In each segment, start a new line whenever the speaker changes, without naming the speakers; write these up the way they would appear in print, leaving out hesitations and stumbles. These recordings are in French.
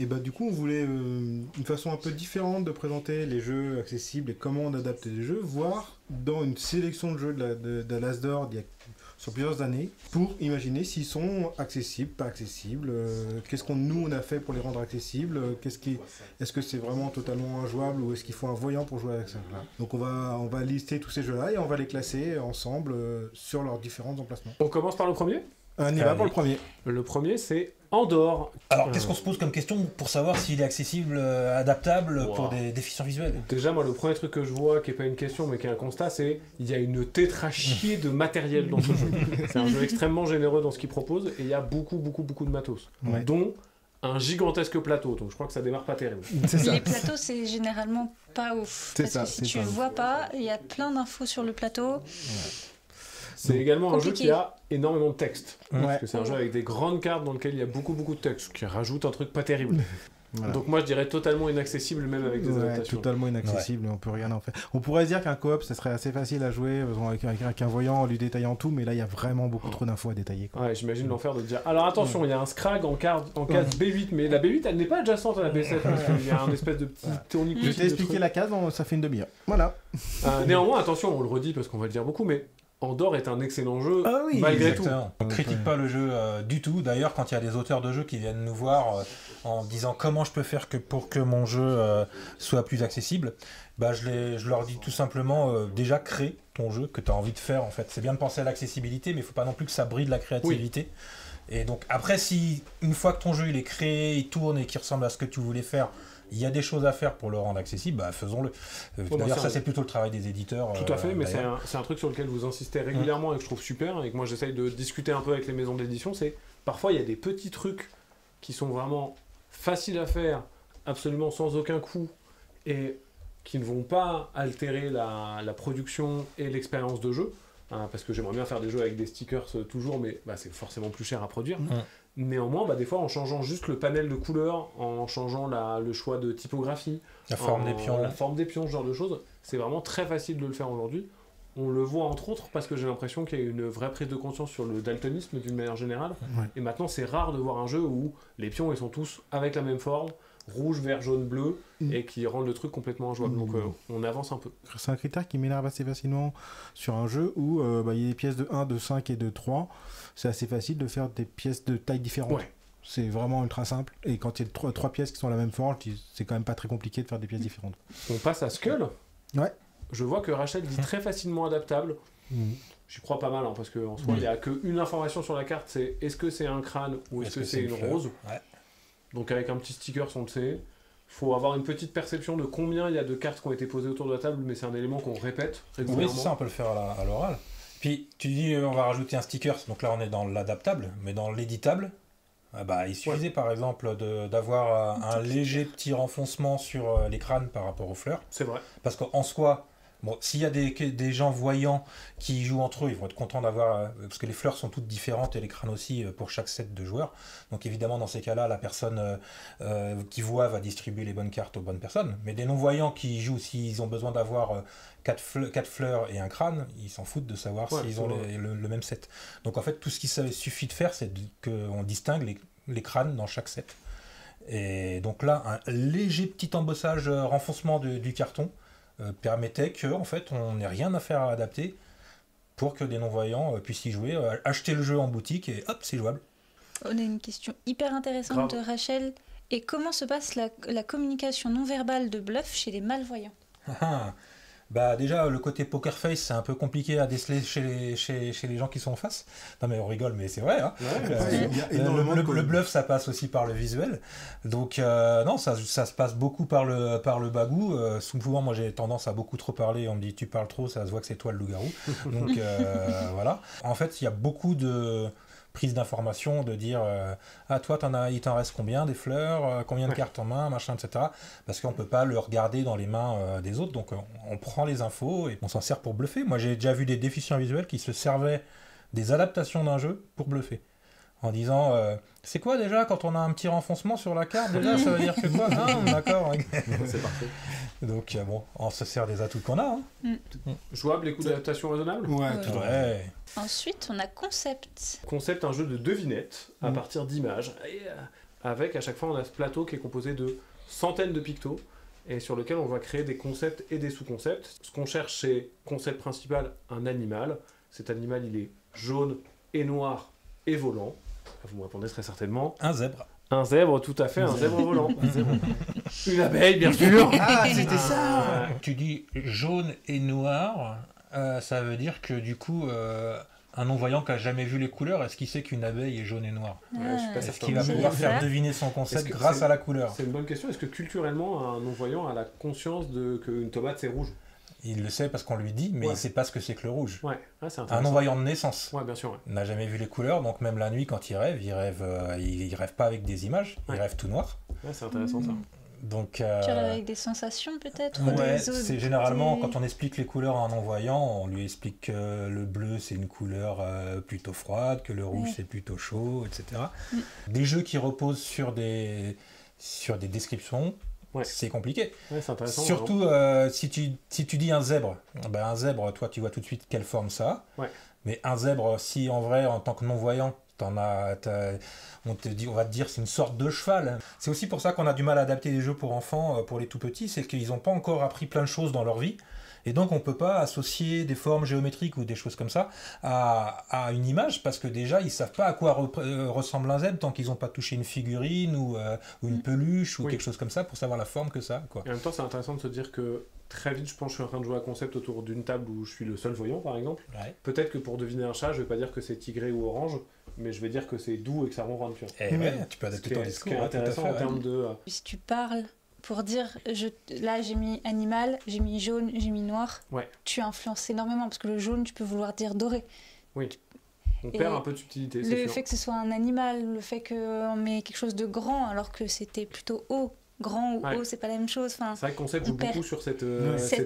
Et bah du coup on voulait une façon un peu différente de présenter les jeux accessibles et comment on adapte les jeux, voire dans une sélection de jeux de l'Asdor sur plusieurs années, pour imaginer s'ils sont accessibles, pas accessibles, qu'est-ce qu'on nous on a fait pour les rendre accessibles, est-ce que c'est vraiment totalement injouable ou est-ce qu'il faut un voyant pour jouer avec ça. Donc on va lister tous ces jeux-là et on va les classer ensemble sur leurs différents emplacements.
On commence par le premier ?
On y va pour le premier.
Le premier, c'est Andorre.
Alors, qu'est-ce qu'on se pose comme question pour savoir s'il est accessible, adaptable pour des déficients visuels ?
Déjà, moi, le premier truc que je vois, qui n'est pas une question, mais qui est un constat, c'est qu'il y a une tétrachier de matériel dans ce jeu. C'est un jeu extrêmement généreux dans ce qu'il propose, et il y a beaucoup de matos.
Ouais.
Dont un gigantesque plateau, donc je crois que ça démarre pas terrible.
Les plateaux, c'est généralement pas ouf. Parce que si tu le vois pas, il y a plein d'infos sur le plateau.
Ouais.
C'est également
compliqué.
un jeu qui a énormément de texte.
Ouais.
Parce que c'est un jeu avec des grandes cartes dans lequel il y a beaucoup de texte, qui rajoute un truc pas terrible.
Voilà.
Donc moi je dirais totalement inaccessible même avec des adaptations.
Totalement inaccessible, on peut rien en faire. On pourrait dire qu'un coop, ça serait assez facile à jouer avec un voyant en lui détaillant tout, mais là il y a vraiment beaucoup trop d'infos à détailler.
Ouais, j'imagine l'enfer de dire. Alors attention, il y a un Scrag en case B8, mais la B8 elle n'est pas adjacente à la B7 parce qu'il y a un espèce de petit tourniquet.
Je t'ai expliqué la case, ça fait une demi-heure. Voilà.
Néanmoins, attention, on le redit parce qu'on va le dire beaucoup, mais Andorre est un excellent jeu malgré tout.
On ne critique pas le jeu du tout. D'ailleurs, quand il y a des auteurs de jeux qui viennent nous voir en disant comment je peux faire pour que mon jeu soit plus accessible, bah, je leur dis tout simplement déjà crée ton jeu que tu as envie de faire. En fait. C'est bien de penser à l'accessibilité, mais il ne faut pas non plus que ça bride la créativité. Oui. Et donc après, si une fois que ton jeu il est créé, il tourne et qu'il ressemble à ce que tu voulais faire, il y a des choses à faire pour le rendre accessible, bah faisons-le. D'ailleurs, ça c'est plutôt le travail des éditeurs.
Tout à fait, mais c'est un truc sur lequel vous insistez régulièrement et que je trouve super, et que moi j'essaye de discuter un peu avec les maisons d'édition, c'est parfois il y a des petits trucs qui sont vraiment faciles à faire, absolument sans aucun coût, et qui ne vont pas altérer la production et l'expérience de jeu, parce que j'aimerais bien faire des jeux avec des stickers toujours, mais c'est forcément plus cher à produire. Néanmoins, des fois, en changeant juste le panel de couleurs, en changeant le choix de typographie,
la forme des pions,
ce genre de choses, c'est vraiment très facile de le faire aujourd'hui. On le voit entre autres parce que j'ai l'impression qu'il y a une vraie prise de conscience sur le daltonisme d'une manière générale. Ouais. Et maintenant, c'est rare de voir un jeu où les pions ils sont tous avec la même forme, rouge, vert, jaune, bleu, et qui rendent le truc complètement injouable. Donc on avance un peu.
C'est un critère qui m'énerve assez facilement sur un jeu où il y a des pièces de 1, de 5 et de 3. C'est assez facile de faire des pièces de taille différentes. Ouais. C'est vraiment ultra simple. Et quand il y a 3 pièces qui sont à la même forme, c'est quand même pas très compliqué de faire des pièces différentes.
On passe à Skull.
Ouais.
Je vois que Rachel dit très facilement adaptable. J'y crois pas mal, parce qu'en soi, il n'y a qu'une information sur la carte, c'est est-ce que c'est un crâne ou est-ce que c'est une rose. Donc avec un petit sticker, on le sait. Il faut avoir une petite perception de combien il y a de cartes qui ont été posées autour de la table, mais c'est un élément qu'on répète régulièrement.
Oui, c'est ça, on peut le faire à l'oral. Puis tu dis on va rajouter un sticker, donc là on est dans l'adaptable, mais dans l'éditable, il suffisait par exemple d'avoir un léger petit renfoncement sur les crânes par rapport aux fleurs.
C'est vrai.
Parce qu'en soi, s'il y a des gens voyants qui jouent entre eux, ils vont être contents d'avoir... parce que les fleurs sont toutes différentes et les crânes aussi pour chaque set de joueurs. Donc évidemment, dans ces cas-là, la personne qui voit va distribuer les bonnes cartes aux bonnes personnes. Mais des non-voyants qui jouent, s'ils ont besoin d'avoir 4 fleurs et un crâne, ils s'en foutent de savoir s'ils ont le même set. Donc en fait, tout ce qu'il suffit de faire, c'est qu'on distingue les crânes dans chaque set. Et donc là, un léger petit embossage, renfoncement du carton, permettait qu'en fait on n'ait rien à faire à adapter pour que des non-voyants puissent y jouer, acheter le jeu en boutique et hop, c'est jouable.
On a une question hyper intéressante de Rachel. Et comment se passe la communication non-verbale de bluff chez les malvoyants ?
Déjà, le côté poker face, c'est un peu compliqué à déceler chez les gens qui sont en face. Non mais on rigole, mais c'est vrai. Hein. Le bluff, ça passe aussi par le visuel. Donc non, ça se passe beaucoup par le bagou. Souvent, moi, j'ai tendance à beaucoup trop parler. On me dit, tu parles trop, ça se voit que c'est toi le loup-garou. Donc voilà. En fait, il y a beaucoup de prise d'information, de dire toi il t'en reste combien des fleurs, combien de cartes en main, machin, etc. Parce qu'on peut pas le regarder dans les mains des autres, donc on prend les infos et on s'en sert pour bluffer. Moi j'ai déjà vu des déficients visuels qui se servaient des adaptations d'un jeu pour bluffer. En disant c'est quoi déjà quand on a un petit renfoncement sur la carte, déjà ça veut dire que quoi? D'accord.
C'est parfait.
Donc on se sert des atouts qu'on a.
Jouable, les coûts d'adaptation raisonnables.
Ouais.
Ensuite, on a Concept.
Concept, un jeu de devinettes à partir d'images. Et, avec à chaque fois on a ce plateau qui est composé de centaines de pictos et sur lequel on va créer des concepts et des sous-concepts. Ce qu'on cherche, c'est concept principal, un animal. Cet animal, il est jaune et noir et volant. Vous me répondez très certainement.
Un zèbre.
Un zèbre, tout à fait, un zèbre volant. Une abeille, bien sûr.
Ah, c'était ça.
Tu dis jaune et noir, ça veut dire que du coup, un non-voyant qui n'a jamais vu les couleurs, est-ce qu'il sait qu'une abeille est jaune et noire? Est-ce qu'il va pouvoir faire deviner son concept grâce à la couleur?
C'est une bonne question. Est-ce que culturellement, un non-voyant a la conscience qu'une tomate, c'est rouge?
Il le sait parce qu'on lui dit, mais il ne sait pas ce que c'est que le rouge.
Ouais, c'est
un non-voyant de naissance
bien sûr,
n'a jamais vu les couleurs, donc même la nuit, quand il rêve pas avec des images, il rêve tout noir.
Ouais, c'est intéressant ça.
Donc,
tu rêves avec des sensations peut-être
c'est généralement quand on explique les couleurs à un non-voyant, on lui explique que le bleu c'est une couleur plutôt froide, que le rouge c'est plutôt chaud, etc. Des jeux qui reposent sur des descriptions, c'est compliqué.
Ouais, c'est intéressant.
Surtout si tu dis un zèbre, un zèbre, toi tu vois tout de suite quelle forme ça a.
Ouais.
Mais un zèbre, si en vrai en tant que non-voyant, on va te dire c'est une sorte de cheval. C'est aussi pour ça qu'on a du mal à adapter les jeux pour enfants, pour les tout petits, c'est qu'ils n'ont pas encore appris plein de choses dans leur vie. Et donc on ne peut pas associer des formes géométriques ou des choses comme ça à une image, parce que déjà ils ne savent pas à quoi ressemble un zèbre tant qu'ils n'ont pas touché une figurine ou une peluche ou quelque chose comme ça pour savoir la forme que ça a, quoi.
Et en même temps c'est intéressant de se dire que très vite je pense que je suis en train de jouer à un concept autour d'une table où je suis le seul voyant par exemple. Peut-être que pour deviner un chat je ne vais pas dire que c'est tigré ou orange, mais je vais dire que c'est doux et que ça ronronne.
Tu peux adapter ton discours.
Ce qui est intéressant en termes de...
Si tu parles pour dire, là j'ai mis animal, j'ai mis jaune, j'ai mis noir, tu influences énormément, parce que le jaune tu peux vouloir dire doré.
Oui, on perd un peu de subtilité, c'est
Le
sûr.
fait que ce soit un animal, le fait qu'on met quelque chose de grand alors que c'était plutôt haut. Grand ou haut, c'est pas la même chose. Enfin,
c'est vrai que le concept joue beaucoup sur cette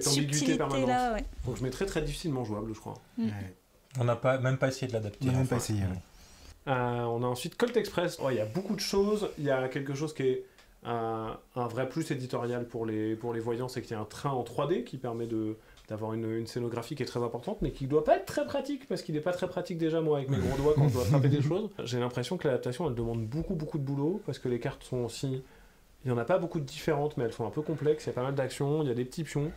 ambiguïté permanente.
Là,
Donc je mettrais très difficilement jouable, je crois.
On n'a même pas essayé de l'adapter.
On n'a même pas essayé.
On a ensuite Colt Express. Il y a beaucoup de choses. Il y a quelque chose qui est un vrai plus éditorial pour les voyants, c'est qu'il y a un train en 3D qui permet d'avoir une scénographie qui est très importante, mais qui ne doit pas être très pratique, parce qu'il n'est pas très pratique déjà, moi, avec mes gros doigts, quand je dois frapper des choses. J'ai l'impression que l'adaptation, elle demande beaucoup de boulot, parce que les cartes sont aussi... Il n'y en a pas beaucoup de différentes, mais elles sont un peu complexes, il y a pas mal d'actions, il y a des petits pions.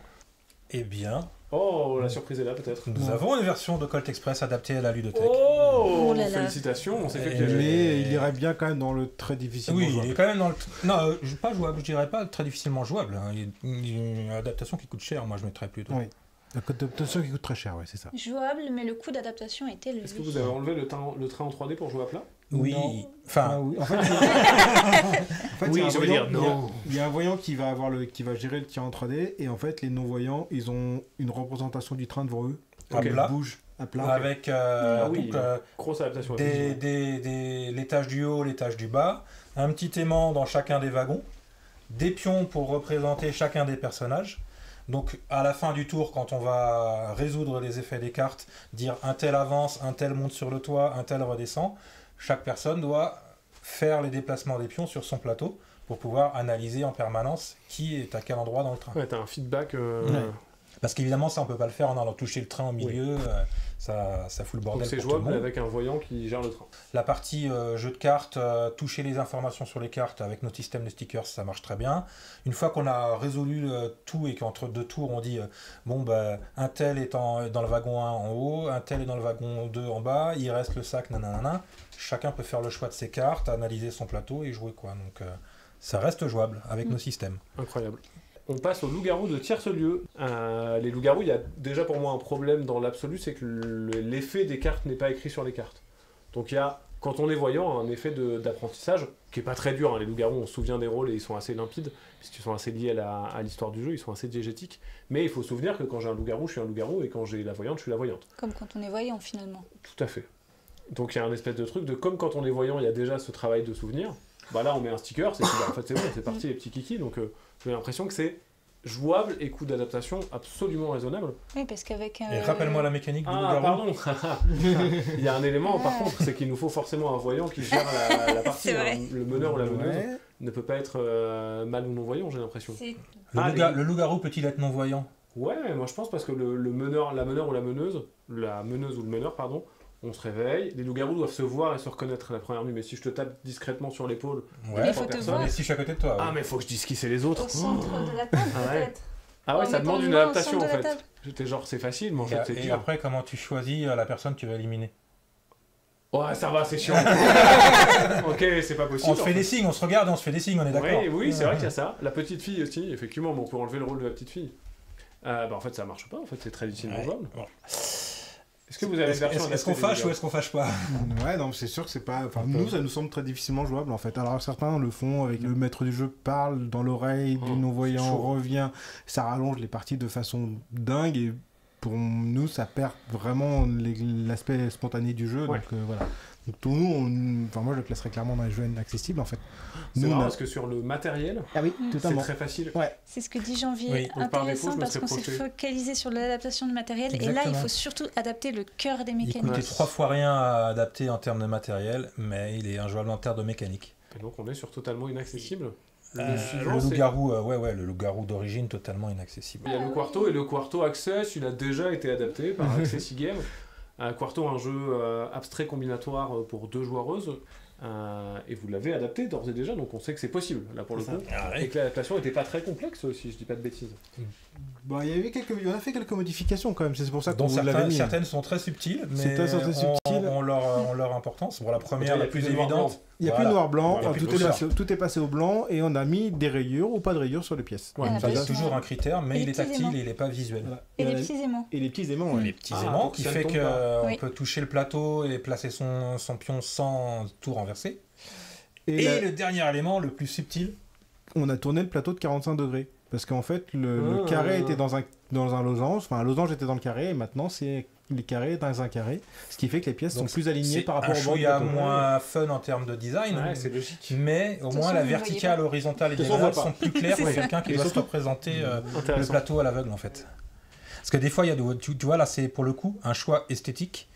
Eh bien...
Oh, la surprise est là, peut-être.
Nous avons une version de Colt Express adaptée à la ludothèque.
Oh là là. Félicitations, on s'est fait piéger.
Mais il irait bien quand même dans le très difficilement jouable.
Oui, il est quand même dans le... Non, pas jouable, je dirais pas très difficilement jouable. Il y a une adaptation qui coûte cher, moi je mettrais plutôt.
Oui. L'adaptation qui coûte très cher, c'est ça.
Jouable, mais le coût d'adaptation est élevé.
Est-ce que vous avez enlevé le train en 3D pour jouer à plat?
Oui.
Enfin, oui. En fait,
oui, je veux dire non.
Il y a un voyant qui va gérer le tir en 3D, et en fait, les non-voyants, ils ont une représentation du train devant eux.
À plat.
Bouge à plat.
Avec
grosse adaptation.
L'étage du haut, l'étage du bas, un petit aimant dans chacun des wagons, des pions pour représenter chacun des personnages. Donc à la fin du tour, quand on va résoudre les effets des cartes, dire un tel avance, un tel monte sur le toit, un tel redescend, chaque personne doit faire les déplacements des pions sur son plateau pour pouvoir analyser en permanence qui est à quel endroit dans le train.
Ouais, t'as un feedback...
Parce qu'évidemment, ça on peut pas le faire en allant toucher le train au milieu, ça fout le bordel.
Donc c'est jouable avec un voyant qui gère le train.
La partie jeu de cartes, toucher les informations sur les cartes avec notre système de stickers, ça marche très bien. Une fois qu'on a résolu tout et qu'entre deux tours on dit un tel est dans le wagon 1 en haut, un tel est dans le wagon 2 en bas, il reste le sac, nanana. Chacun peut faire le choix de ses cartes, analyser son plateau et jouer quoi. Donc ça reste jouable avec nos systèmes.
Incroyable. On passe aux loups-garous de tierce lieu. Les loups-garous, il y a déjà pour moi un problème dans l'absolu, c'est que l'effet des cartes n'est pas écrit sur les cartes. Donc il y a, quand on est voyant, un effet d'apprentissage qui est pas très dur. Les loups-garous, on se souvient des rôles et ils sont assez limpides, puisqu'ils sont assez liés à l'histoire du jeu, ils sont assez diégétiques. Mais il faut se souvenir que quand j'ai un loup-garou, je suis un loup-garou, et quand j'ai la voyante, je suis la voyante.
Comme quand on est voyant finalement.
Tout à fait. Donc il y a un espèce de truc de comme quand on est voyant, il y a déjà ce travail de souvenir. Là on met un sticker, en fait c'est bon, c'est parti les petits kikis. Donc j'ai l'impression que c'est jouable et coût d'adaptation absolument raisonnable.
Oui, parce qu'avec...
Et rappelle-moi la mécanique du loup-garou.
Pardon. Il y a un élément par contre, c'est qu'il nous faut forcément un voyant qui gère la partie. Le meneur ou la meneuse ne peut pas être mal ou non-voyant, j'ai l'impression.
Le loup-garou peut-il être non-voyant?
Ouais, moi je pense parce que la meneur ou la meneuse ou le meneur, pardon, On se réveille, les loups-garous doivent se voir et se reconnaître la première nuit, mais si je te tape discrètement sur l'épaule,
il faut te voir. Mais si je suis à côté de toi.
Ah, mais faut que je dise qui c'est les autres.
Au centre de la table, peut-être.
Ah ouais, ça demande une adaptation en fait. J'étais genre, c'est facile, mais en fait, c'est dur.
Et après, comment tu choisis la personne que tu vas éliminer?
Ouais, ça va, c'est chiant. Ok, c'est pas possible.
On se fait des signes, on se regarde et on se fait des signes, on est d'accord.
Oui, c'est vrai qu'il y a ça. La petite fille aussi, effectivement, on peut enlever le rôle de la petite fille. En fait, ça marche pas, en fait, c'est très difficilement jouable.
Bon.
Est-ce que vous avez une version
Est-ce qu'on fâche ou est-ce qu'on fâche pas?
Ouais, non, c'est sûr que c'est pas. Enfin, nous, ça nous semble très difficilement jouable en fait. Alors certains le font avec le maître du jeu parle dans l'oreille du non-voyant, revient, ça rallonge les parties de façon dingue et pour nous, ça perd vraiment l'aspect spontané du jeu. Donc voilà. Donc pour nous, enfin moi je le classerais clairement dans les jeux inaccessibles en fait.
C'est marrant parce que sur le matériel, c'est très facile.
Ouais. C'est ce que dit Janvier, intéressant parce qu'on s'est focalisé sur l'adaptation de matériel. Exactement. Et là il faut surtout adapter le cœur des mécaniques.
Il coûtait 3 fois rien à adapter en termes de matériel, mais il est injouable en termes de mécanique.
Et donc on est sur totalement inaccessible.
Le loup-garou, le loup-garou d'origine totalement inaccessible.
Il y a le Quarto et le Quarto Access, il a déjà été adapté par Access e-Game. Quarto, un jeu abstrait combinatoire pour 2 joueuses, et vous l'avez adapté d'ores et déjà, donc on sait que c'est possible, là pour le coup. Et que l'adaptation n'était pas très complexe aussi, je dis pas de bêtises.
Bon, on a fait quelques modifications quand même, c'est pour ça qu'on vous l'avait mis.
Certaines sont très subtiles, mais ont leur importance. Bon, la première, la plus évidente.
Il n'y a plus de noir-blanc, tout est passé au blanc et on a mis des rayures ou pas de rayures sur les pièces.
Ça c'est toujours un critère, mais il est tactile et il n'est pas visuel.
Et les petits aimants.
Et les petits aimants,
Les petits aimants qui fait qu'on peut toucher le plateau et placer son pion sans tout renverser. Et le dernier élément, le plus subtil.
On a tourné le plateau de 45 degrés. Parce qu'en fait, le carré était dans un losange, enfin un losange était dans le carré, et maintenant c'est les carrés dans un carré, ce qui fait que les pièces sont plus alignées par rapport au bord.
Il y a moins fun en termes de design,
c'est logique.
Mais au moins la verticale, horizontale et diagonale sont plus claires pour quelqu'un qui doit se représenter le plateau à l'aveugle en fait. Parce que des fois, tu vois là, c'est pour le coup un choix esthétique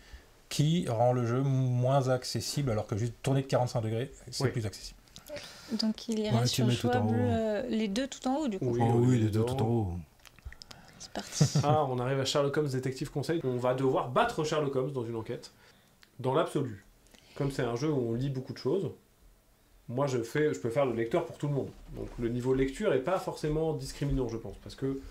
qui rend le jeu moins accessible, alors que juste tourner de 45 degrés, c'est plus accessible.
Donc il irait sur jouable les deux tout en haut du coup.
Oui, les deux tout en haut.
C'est parti.
On arrive à Sherlock Holmes Détective Conseil. On va devoir battre Sherlock Holmes dans une enquête. Dans l'absolu. Comme c'est un jeu où on lit beaucoup de choses, moi je peux faire le lecteur pour tout le monde. Donc le niveau lecture est pas forcément discriminant, je pense. Parce que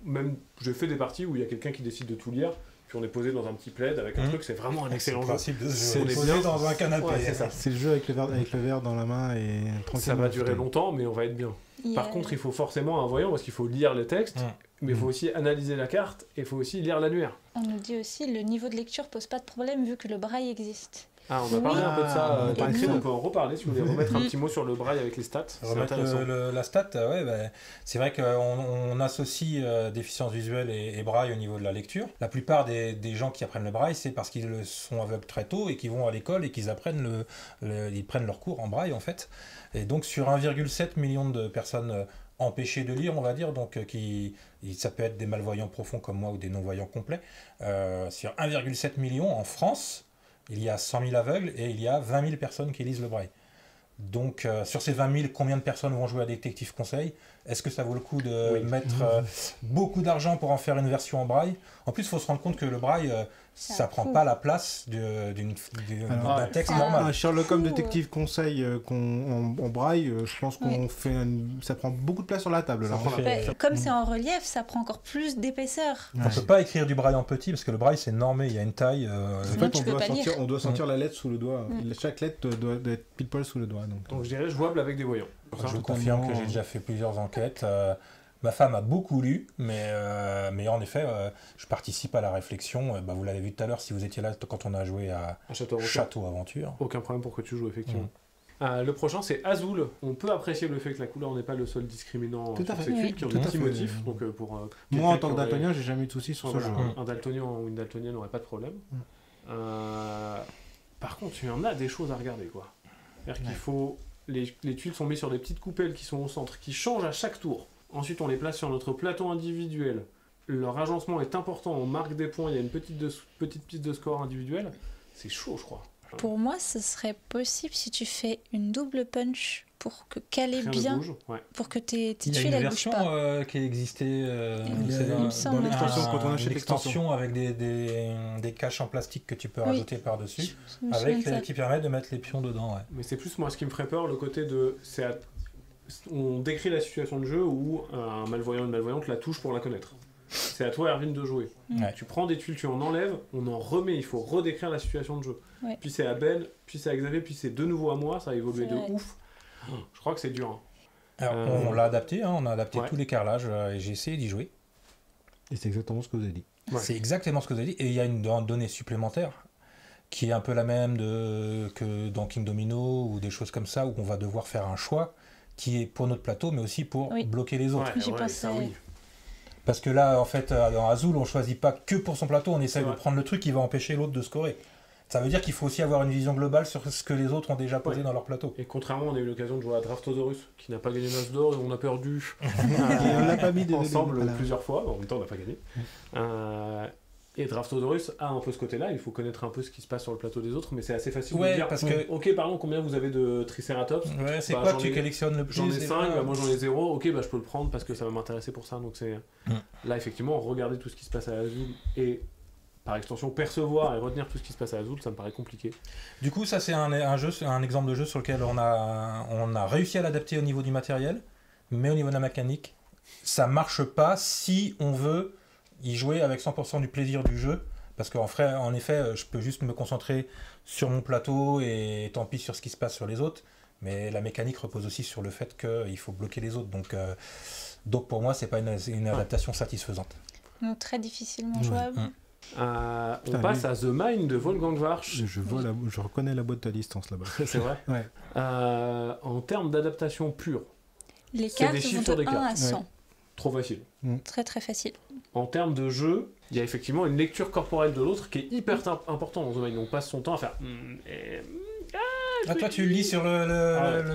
même j'ai fait des parties où il y a quelqu'un qui décide de tout lire, puis on est posé dans un petit plaid avec un truc, c'est vraiment un excellent jeu.
On est posé dans un canapé.
C'est ça. C'est le jeu avec le verre dans la main et
ça va durer longtemps, mais on va être bien. Par contre, il faut forcément un voyant parce qu'il faut lire les textes, mais il faut aussi analyser la carte et il faut aussi lire l'annuaire.
On nous dit aussi le niveau de lecture pose pas de problème vu que le braille existe.
On a parlé un peu de ça, on peut en reparler si vous voulez remettre un petit mot sur le braille avec les stats.
Remettre la stat, c'est vrai qu'on associe déficience visuelle et braille au niveau de la lecture. La plupart des gens qui apprennent le braille, c'est parce qu'ils sont aveugles très tôt et qu'ils vont à l'école et qu'ils apprennent ils prennent leur cours en braille en fait. Et donc sur 1,7 million de personnes empêchés de lire, on va dire, donc ça peut être des malvoyants profonds comme moi ou des non-voyants complets. Sur 1,7 million en France, il y a 100 000 aveugles et il y a 20 000 personnes qui lisent le braille. Donc sur ces 20 000, combien de personnes vont jouer à Détective Conseil? Est-ce que ça vaut le coup de mettre beaucoup d'argent pour en faire une version en braille? En plus, il faut se rendre compte que le braille, ça prend pas la place d'un texte normal.
Un Sherlock Holmes Détective Conseil en braille, je pense qu'on ça prend beaucoup de place sur la table. Là.
Comme c'est en relief, ça prend encore plus d'épaisseur.
On peut pas écrire du braille en petit parce que le braille c'est normé, il y a une taille.
En fait, on doit sentir la lettre sous le doigt. Chaque lettre doit être pile poil sous le doigt. Donc
je dirais jouable avec des voyants.
Je vous confirme que j'ai déjà fait plusieurs enquêtes. Ma femme a beaucoup lu, mais en effet, je participe à la réflexion. Vous l'avez vu tout à l'heure, si vous étiez là quand on a joué à Château Aventure.
Aucun problème pour que tu joues, effectivement. Le prochain, c'est Azul. On peut apprécier le fait que la couleur n'est pas le seul discriminant sur cette suite, qui ont des petits motifs. Donc,
moi, en tant que daltonien, j'ai jamais eu de soucis sur ce jeu.
Un daltonien ou une daltonienne n'aurait pas de problème. Par contre, il y en a des choses à regarder, quoi. C'est-à-dire qu'il faut... Les tuiles sont mises sur des petites coupelles qui sont au centre, qui changent à chaque tour. Ensuite, on les place sur notre plateau individuel. Leur agencement est important, on marque des points, il y a une petite piste de score individuelle. C'est chaud, je crois.
Pour moi, ce serait possible si tu fais une double punch pour que caler bien, pour que tes tuiles
bougent pas. Il y a une
version
qui existait
dans l'extension, quand on achète l'extension
avec des caches en plastique que tu peux rajouter par-dessus, qui permet de mettre les pions dedans. Ouais.
Mais c'est plus moi ce qui me ferait peur, le côté de... On décrit la situation de jeu où un malvoyant, une malvoyante la touche pour la connaître. C'est à toi, Erwin, de jouer. Ouais. Tu prends des tuiles, tu en enlèves, on en remet, il faut redécrire la situation de jeu. Ouais. Puis c'est à Ben, puis c'est à Xavier, puis c'est de nouveau à moi, ça a évolué de ouf. Je crois que c'est dur.
Alors, on l'a adapté, on a adapté tous les carrelages et j'ai essayé d'y jouer.
Et c'est exactement ce que vous avez dit.
Ouais. C'est exactement ce que vous avez dit. Et il y a une donnée supplémentaire qui est un peu la même que dans King Domino ou des choses comme ça, où on va devoir faire un choix qui est pour notre plateau, mais aussi pour bloquer les autres. Parce que là, en fait, dans Azul, on choisit pas que pour son plateau, on essaie de prendre le truc qui va empêcher l'autre de scorer. Ça veut dire qu'il faut aussi avoir une vision globale sur ce que les autres ont déjà posé dans leur plateau.
Et contrairement, on a eu l'occasion de jouer à Draftosaurus, qui n'a pas gagné l'As d'or, et on a perdu
on l'a pas mis
ensemble plusieurs fois, en même temps on n'a pas gagné. Et Draftosaurus a un peu ce côté-là, il faut connaître un peu ce qui se passe sur le plateau des autres, mais c'est assez facile de dire, parce que... ok, pardon, combien vous avez de Triceratops?
C'est quoi que tu collectionnes le plus?
J'en ai 5, moi j'en ai 0, ok, je peux le prendre parce que ça va m'intéresser pour ça, donc c'est... Là, effectivement, regarder tout ce qui se passe à Azul et... par extension, percevoir et retenir tout ce qui se passe à Azul, ça me paraît compliqué. Du coup,
ça c'est un exemple de jeu sur lequel on a réussi à l'adapter au niveau du matériel, mais au niveau de la mécanique, ça marche pas si on veut y jouer avec 100% du plaisir du jeu, parce qu'en effet, je peux juste me concentrer sur mon plateau et tant pis sur ce qui se passe sur les autres, mais la mécanique repose aussi sur le fait qu'il faut bloquer les autres, donc pour moi, c'est pas une adaptation satisfaisante.
Donc très difficilement jouable.
On passe à The Mine de Wolfgang Warsch.
Je reconnais la boîte à distance là-bas.
C'est vrai.
Ouais.
En termes d'adaptation pure,
les cartes vont de 1 à 100.
Ouais. Trop facile.
Très très facile.
En termes de jeu, il y a effectivement une lecture corporelle de l'autre qui est hyper importante dans The Mine. On passe son temps à faire...
toi tu lis sur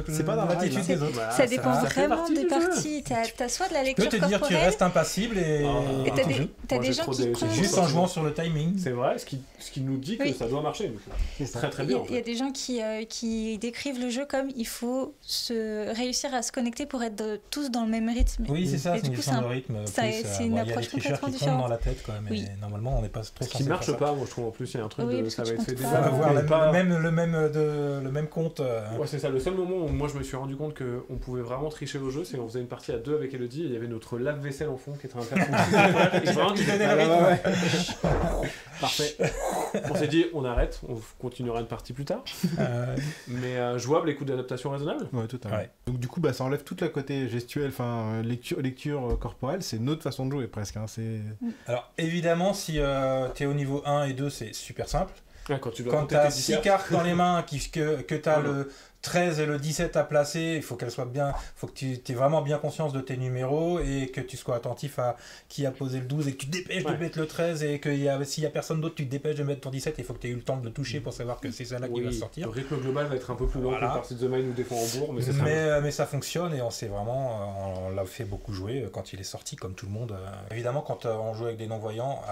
c'est pas dans
l'attitude des autres.
Ça dépend vraiment des parties. T'as soit de la lecture corporelle.
Je peux te dire, tu restes impassible et
t'as des gens qui comptent.
Juste en jouant sur le timing.
C'est vrai, ce qui nous dit que ça doit marcher. C'est très très bien.
Il y a des gens qui décrivent le jeu comme il faut réussir à se connecter pour être tous dans le même rythme.
Oui, c'est ça, c'est une question de rythme.
C'est une approche complètement différente.
Dans la tête quand même, mais normalement on n'est pas trop
censé. Ce qui marche pas, moi je trouve en plus, il y a un truc de ça va être fait déjà.
Avoir le même compte.
Ouais, c'est ça. Le seul moment où moi je me suis rendu compte qu'on pouvait vraiment tricher au jeu, c'est qu'on faisait une partie à 2 avec Elodie et il y avait notre lave-vaisselle en fond qui était un faire. Parfait. On s'est dit, on arrête, on continuera une partie plus tard. Mais jouable et coût d'adaptation raisonnable.
Ouais, totalement. Ouais. Donc du coup, ça enlève toute la côté gestuelle, lecture corporelle, c'est notre façon de jouer presque.
Alors évidemment, si tu es au niveau 1 et 2, c'est super simple.
Quand tu
as 6 cartes dans les mains, que tu as le 13 et le 17 à placer, il faut qu'elles soient bien, faut que tu aies vraiment bien conscience de tes numéros et que tu sois attentif à qui a posé le 12 et que tu te dépêches de mettre le 13 et que s'il n'y a personne d'autre, tu te dépêches de mettre ton 17 et il faut que tu aies eu le temps de le toucher pour savoir que c'est celle-là qui va sortir.
Le rythme global va être un peu plus long que la partie de The Mine ou des fois en bourg,
mais ça fonctionne et on l'a fait beaucoup jouer quand il est sorti, comme tout le monde. Évidemment, quand on joue avec des non-voyants,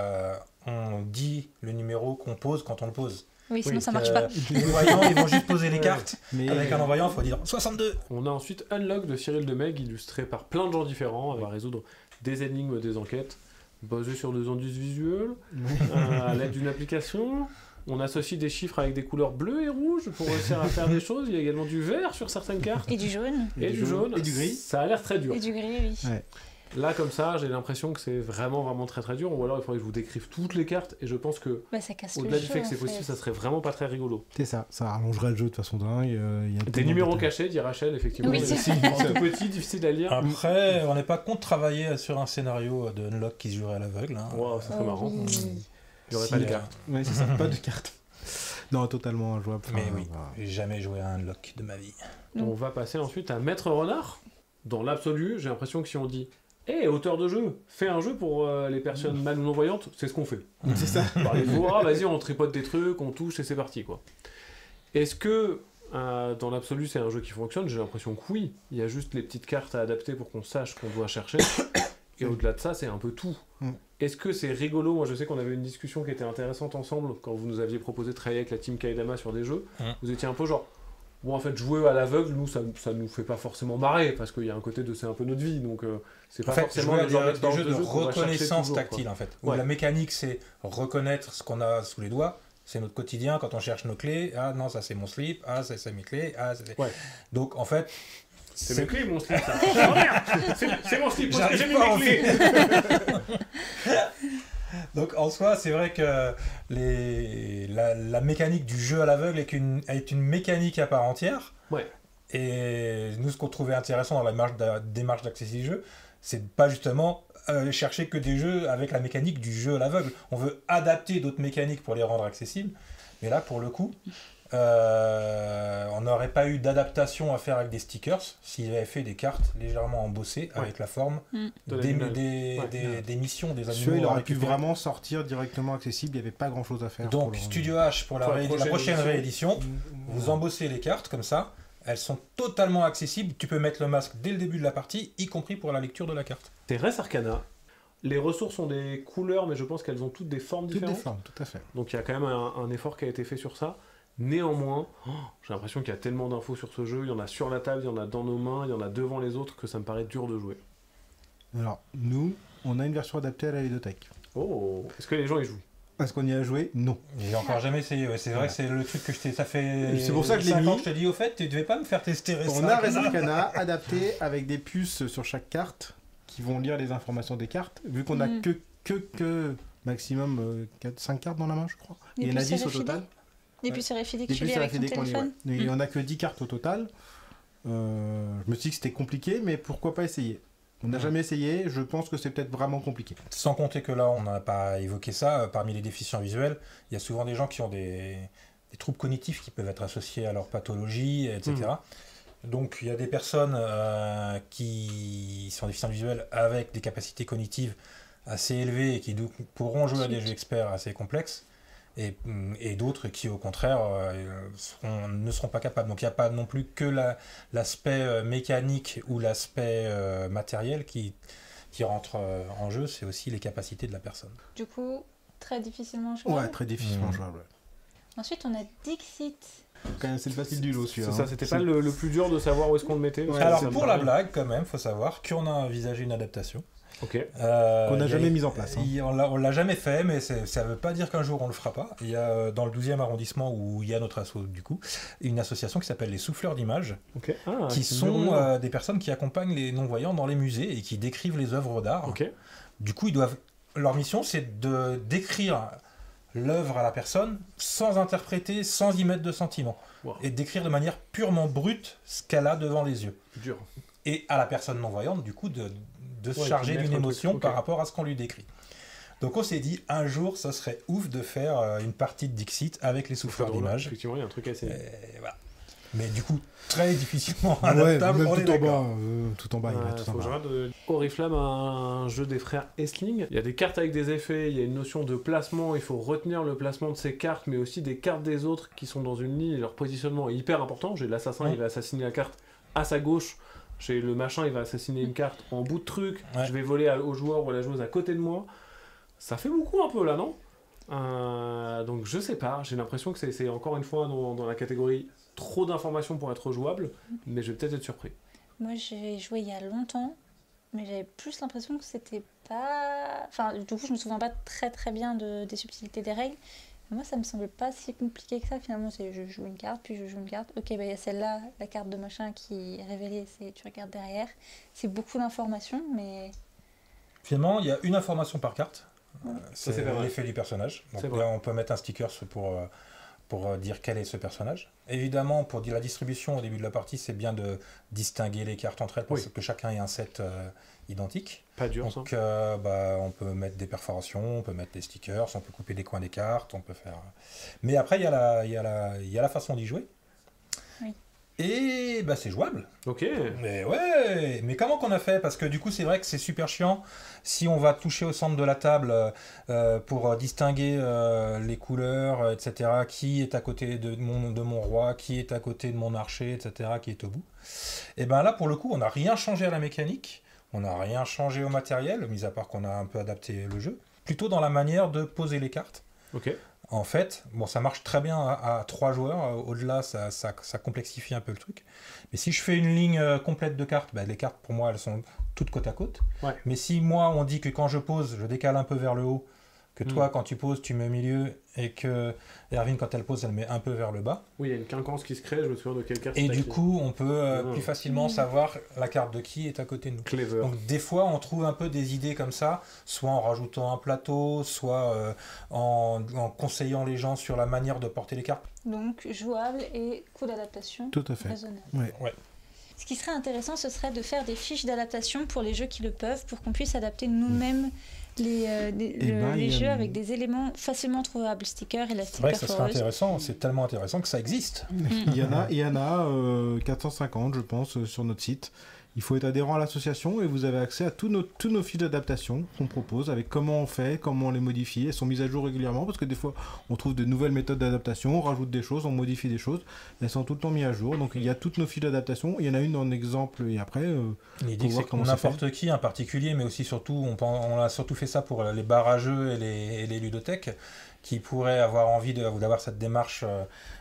on dit le numéro qu'on pose quand on le pose.
Oui, sinon ça marche pas.
Les voyants, ils vont juste poser les cartes. Mais avec un non-voyant, il faut dire 62.
On a ensuite Unlock de Cyril Demeg, illustré par plein de gens différents. On va résoudre des énigmes, des enquêtes, basées sur des indices visuels, à l'aide d'une application. On associe des chiffres avec des couleurs bleues et rouges pour réussir à faire des choses. Il y a également du vert sur certaines cartes.
Et du jaune.
Et du jaune.
Et du gris.
Ça a l'air très dur.
Et du gris, oui.
Ouais.
Là, comme ça, j'ai l'impression que c'est vraiment très très dur. Ou alors, il faudrait que je vous décrive toutes les cartes. Et je pense que, au-delà du fait que c'est possible, ça serait vraiment pas très rigolo.
C'est ça rallongerait le jeu de façon dingue.
Des numéros cachés, dit Rachel, effectivement.
Oui, c'est
tout petit, difficile à lire.
Après, on n'est pas contre travailler sur un scénario de Unlock qui se jouerait à l'aveugle.
Wow, ça serait marrant. Il n'y aurait pas de cartes.
Oui, c'est ça, pas de cartes. Non, totalement jouable.
Mais oui, j'ai jamais joué à un Unlock de ma vie.
On va passer ensuite à Maître Renard. Dans l'absolu, j'ai l'impression que si on dit auteur de jeu, fais un jeu pour les personnes mal ou non-voyantes, c'est ce qu'on fait.
C'est ça.
Parlez-vous, vas-y, on tripote des trucs, on touche et c'est parti, quoi. Est-ce que, dans l'absolu, c'est un jeu qui fonctionne? J'ai l'impression que oui. Il y a juste les petites cartes à adapter pour qu'on sache qu'on doit chercher. Et au-delà de ça, c'est un peu tout. Est-ce que c'est rigolo? Moi, je sais qu'on avait une discussion qui était intéressante ensemble quand vous nous aviez proposé de travailler avec la team Kaidama sur des jeux. Vous étiez un peu genre, bon, en fait, jouer à l'aveugle, nous, ça nous fait pas forcément marrer parce qu'il y a un côté de c'est un peu notre vie. Donc, c'est pas forcément
le genre des jeux de reconnaissance tactile, en fait. Où la mécanique, c'est reconnaître ce qu'on a sous les doigts. C'est notre quotidien quand on cherche nos clés. Ah non, ça c'est mon slip. Ah, ça c'est mes clés. Ah, c'est... Donc, en fait.
C'est mes clés, mon slip, ça. Oh merde, c'est mon slip, parce que j'ai mis mes clés.
Donc en soi, c'est vrai que la mécanique du jeu à l'aveugle est une mécanique à part entière.
Ouais.
Et nous, ce qu'on trouvait intéressant dans la démarche d'accessible du jeu, c'est pas justement chercher que des jeux avec la mécanique du jeu à l'aveugle. On veut adapter d'autres mécaniques pour les rendre accessibles. Mais là, pour le coup, on n'aurait pas eu d'adaptation à faire avec des stickers s'il avait fait des cartes légèrement embossées avec la forme des missions, des animaux.
Il aurait pu vraiment sortir directement accessible, il n'y avait pas grand chose à faire.
Donc Studio H pour la prochaine réédition, vous embossez les cartes comme ça, elles sont totalement accessibles, tu peux mettre le masque dès le début de la partie, y compris pour la lecture de la carte.
C'est Res Arcana. Les ressources ont des couleurs, mais je pense qu'elles ont toutes des formes différentes.
Toutes des formes, tout à fait.
Donc il y a quand même un effort qui a été fait sur ça. Néanmoins, j'ai l'impression qu'il y a tellement d'infos sur ce jeu, il y en a sur la table, il y en a dans nos mains, il y en a devant les autres, que ça me paraît dur de jouer.
Alors, nous, on a une version adaptée à la ludothèque.
Oh, est-ce que les gens y jouent?
Est-ce qu'on y a joué? Non.
J'ai encore jamais essayé, c'est vrai que c'est le truc que ça fait...
C'est pour ça que je l'ai mis.
Je te dis, au fait, tu devais pas me faire tester Res
Arcana. On a Res Arcana adapté avec des puces sur chaque carte qui vont lire les informations des cartes, vu qu'on a que maximum 5 cartes dans la main, je crois. Il y en a 10 au total.
Des puces RFID que tu lis avec ton téléphone.
Il n'y en a que 10 cartes au total. Je me suis dit que c'était compliqué, mais pourquoi pas essayer? On n'a jamais essayé, je pense que c'est peut-être vraiment compliqué.
Sans compter que là, on n'a pas évoqué ça, parmi les déficients visuels, il y a souvent des gens qui ont des troubles cognitifs qui peuvent être associés à leur pathologie, etc. Donc il y a des personnes qui sont déficients visuels avec des capacités cognitives assez élevées et qui pourront jouer à des jeux experts assez complexes. Et d'autres qui au contraire ne seront pas capables. Donc il n'y a pas non plus que l'aspect mécanique ou l'aspect matériel qui rentre en jeu, c'est aussi les capacités de la personne.
Du coup, très difficilement jouable.
Ouais, très difficilement jouable.
Ensuite, on a Dixit.
Quand même, c'est le facile du lot, celui-là.
C'est ça, c'était pas le plus dur de savoir où est-ce qu'on le mettait.
Alors pour la blague, quand même, faut savoir qu'on a envisagé une adaptation.
Okay.
Qu'on n'a jamais mis en place.
On l'a jamais fait, mais ça ne veut pas dire qu'un jour on le fera pas. Il y a dans le 12e arrondissement où il y a notre asso, du coup, une association qui s'appelle les souffleurs d'images, qui sont des personnes qui accompagnent les non-voyants dans les musées et qui décrivent les œuvres d'art. Du coup, leur mission, c'est de décrire l'œuvre à la personne sans interpréter, sans y mettre de sentiments. Et décrire de manière purement brute ce qu'elle a devant les yeux.
Dur.
Et à la personne non-voyante, du coup, de se charger d'une émotion par rapport à ce qu'on lui décrit. Donc on s'est dit, un jour, ça serait ouf de faire une partie de Dixit avec les souffleurs d'images.
Effectivement, il y a un truc assez...
Voilà. Mais du coup, très difficilement adaptable.
Même tout en bas, tout en bas.
Oriflamme a un jeu des frères Essling. Il y a des cartes avec des effets, il y a une notion de placement, il faut retenir le placement de ces cartes, mais aussi des cartes des autres qui sont dans une ligne, et leur positionnement est hyper important. J'ai l'assassin, il va assassiner la carte à sa gauche. Chez le machin, il va assassiner une carte en bout de truc. Je vais voler au joueur ou à la joueuse à côté de moi. Ça fait beaucoup un peu là, non? Donc je sais pas. J'ai l'impression que c'est encore une fois dans la catégorie trop d'informations pour être jouable, mais je vais peut-être être surpris.
Moi, j'ai joué il y a longtemps, mais j'avais plus l'impression que c'était pas... Enfin, du coup, je me souviens pas très très bien des subtilités des règles. Mais moi, ça me semble pas si compliqué que ça. Finalement, c'est je joue une carte, puis je joue une carte. Ok, il y a celle-là, la carte de machin qui est révélée, tu regardes derrière. C'est beaucoup d'informations, mais...
Finalement, il y a une information par carte. C'est l'effet du personnage. Donc là, on peut mettre un sticker pour dire quel est ce personnage. Évidemment, pour dire la distribution au début de la partie, c'est bien de distinguer les cartes entre elles, parce que chacun ait un set identique.
Pas dur,
donc, on peut mettre des perforations, on peut mettre des stickers, on peut couper des coins des cartes, on peut faire... Mais après, il y a la façon d'y jouer.
Oui.
Et c'est jouable.
Ok.
Mais comment qu'on a fait? Parce que du coup, c'est vrai que c'est super chiant si on va toucher au centre de la table pour distinguer les couleurs, etc. Qui est à côté de mon roi, qui est à côté de mon archer, etc. Qui est au bout. Et là, pour le coup, on n'a rien changé à la mécanique. On n'a rien changé au matériel, mis à part qu'on a un peu adapté le jeu. Plutôt dans la manière de poser les cartes.
Ok.
En fait, bon, ça marche très bien à 3 joueurs. Au-delà, ça complexifie un peu le truc. Mais si je fais une ligne complète de cartes, les cartes, pour moi, elles sont toutes côte à côte.
Ouais.
Mais si moi, on dit que quand je pose, je décale un peu vers le haut, que toi, quand tu poses, tu mets au milieu, et que Erwin, quand elle pose, elle met un peu vers le bas.
Oui, il y a une quinconce qui se crée, je me souviens de quelle carte.
Et du coup, on peut plus facilement savoir la carte de qui est à côté de nous.
Clever.
Donc des fois, on trouve un peu des idées comme ça, soit en rajoutant un plateau, soit en conseillant les gens sur la manière de porter les cartes.
Donc jouable et coût d'adaptation
Tout à fait.
raisonnable.
Ouais.
Ce qui serait intéressant, ce serait de faire des fiches d'adaptation pour les jeux qui le peuvent, pour qu'on puisse adapter nous-mêmes les jeux avec des éléments facilement trouvables, stickers,
C'est vrai
élastiques,
que ça serait intéressant, c'est tellement intéressant que ça existe.
Il y en a 450, je pense, sur notre site. Il faut être adhérent à l'association et vous avez accès à tous nos fiches d'adaptation qu'on propose, avec comment on fait, comment on les modifie. Elles sont mises à jour régulièrement parce que des fois, on trouve de nouvelles méthodes d'adaptation, on rajoute des choses, on modifie des choses. Elles sont tout le temps mises à jour. Donc il y a toutes nos fiches d'adaptation. Il y en a une en exemple et après.
L'idée, c'est que n'importe qui, un particulier, mais aussi surtout, on a surtout fait ça pour les barrageux et les ludothèques, qui pourraient avoir envie d'avoir cette démarche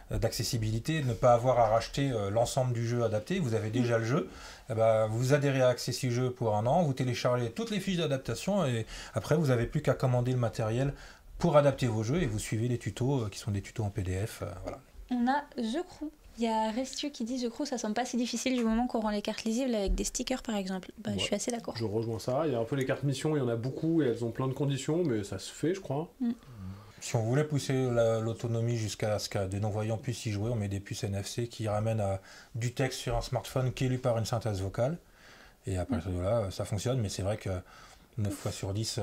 d'accessibilité, ne pas avoir à racheter l'ensemble du jeu adapté. Vous avez déjà le jeu, vous adhérez à Accessi Jeux pour 1 an, vous téléchargez toutes les fiches d'adaptation et après vous n'avez plus qu'à commander le matériel pour adapter vos jeux et vous suivez les tutos qui sont des tutos en PDF. Voilà.
On a The Crew. Il y a Restu qui dit The Crew, ça semble pas si difficile du moment qu'on rend les cartes lisibles avec des stickers par exemple. Je suis assez d'accord.
Je rejoins ça. Il y a un peu les cartes mission, il y en a beaucoup et elles ont plein de conditions, mais ça se fait, je crois.
Si on voulait pousser l'autonomie jusqu'à ce que des non-voyants puissent y jouer, on met des puces NFC qui ramènent du texte sur un smartphone qui est lu par une synthèse vocale. Et à partir de là, ça fonctionne, mais c'est vrai que 9 fois sur 10,